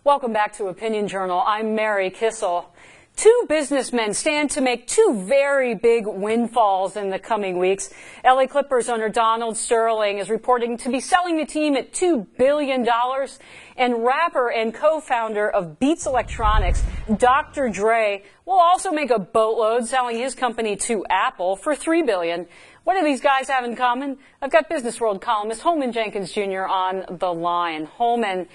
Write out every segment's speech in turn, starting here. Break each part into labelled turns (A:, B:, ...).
A: Welcome back to Opinion Journal. I'm Mary Kissel. Two businessmen stand to make two very big windfalls in the coming weeks. LA Clippers owner Donald Sterling is reporting to be selling the team at $2 billion. And rapper and co-founder of Beats Electronics, Dr. Dre, will also make a boatload selling his company to Apple for $3 billion. What do these guys have in common? I've got Business World columnist Holman Jenkins Jr. on the line. Holman,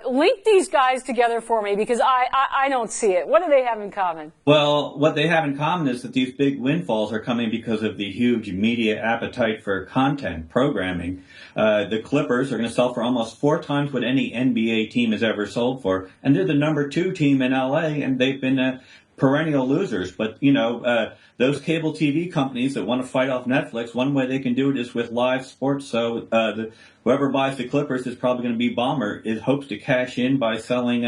A: link these guys together for me because I don't see it. What do they have in common?
B: Well, what they have in common is that these big windfalls are coming because of the huge media appetite for content programming. The Clippers are going to sell for almost 4 times what any NBA team has ever sold for, and they're the number 2 team in LA, and they've been perennial losers. But, those cable TV companies that want to fight off Netflix, one way they can do it is with live sports. So whoever buys the Clippers is probably going to be Ballmer. It hopes to cash in by selling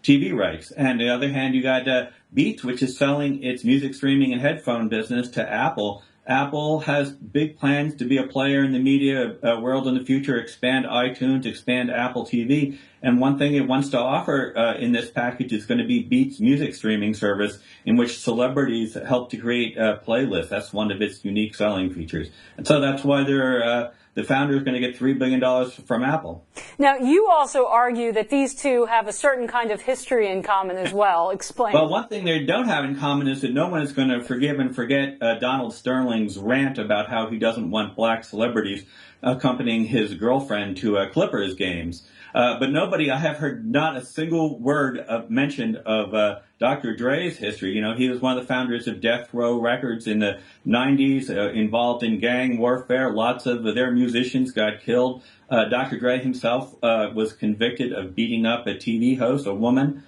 B: TV rights. And on the other hand, you got Beats, which is selling its music streaming and headphone business to Apple. Apple has big plans to be a player in the media world in the future, expand iTunes, expand Apple TV. And one thing it wants to offer in this package is going to be Beats music streaming service, in which celebrities help to create playlists. That's one of its unique selling features. And so that's why the founder is going to get $3 billion from Apple.
A: Now, you also argue that these two have a certain kind of history in common as well. Explain.
B: Well, one thing they don't have in common is that no one is going to forgive and forget Donald Sterling's rant about how he doesn't want black celebrities accompanying his girlfriend to Clippers games. But I have heard not a single word mentioned of Dr. Dre's history. He was one of the founders of Death Row Records in the 90s, involved in gang warfare. Lots of their musicians got killed. Dr. Dre himself was convicted of beating up a TV host, a woman,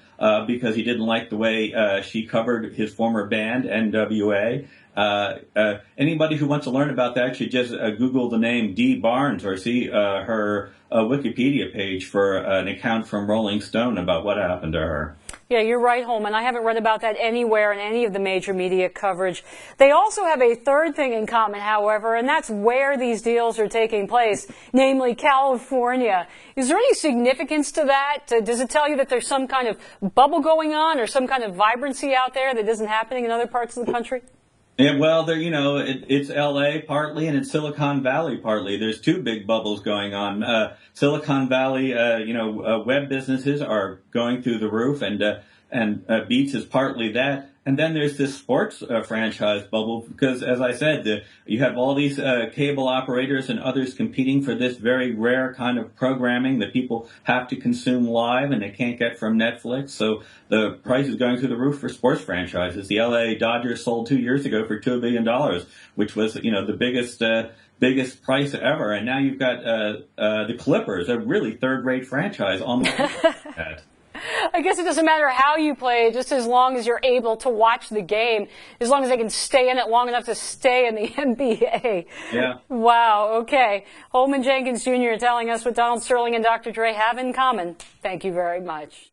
B: because he didn't like the way she covered his former band, NWA. Anybody who wants to learn about that should just Google the name Dee Barnes or see her Wikipedia page for an account from Rolling Stone about what happened to her.
A: Yeah, you're right, Holman. I haven't read about that anywhere in any of the major media coverage. They also have a third thing in common, however, and that's where these deals are taking place, namely California. Is there any significance to that? Does it tell you that there's some kind of bubble going on or some kind of vibrancy out there that isn't happening in other parts of the country?
B: Yeah, well, it's L.A. partly and it's Silicon Valley partly. There's 2 big bubbles going on. Silicon Valley, web businesses are going through the roof, and Beats is partly that. And then there's this sports franchise bubble because, as I said, you have all these cable operators and others competing for this very rare kind of programming that people have to consume live and they can't get from Netflix. So the price is going through the roof for sports franchises. The LA Dodgers sold 2 years ago for $2 billion, which was, the biggest price ever. And now you've got the Clippers, a really third-rate franchise, almost that.
A: I guess it doesn't matter how you play, just as long as you're able to watch the game, as long as they can stay in it long enough to stay in the NBA.
B: Yeah.
A: Wow, okay. Holman Jenkins Jr. telling us what Donald Sterling and Dr. Dre have in common. Thank you very much.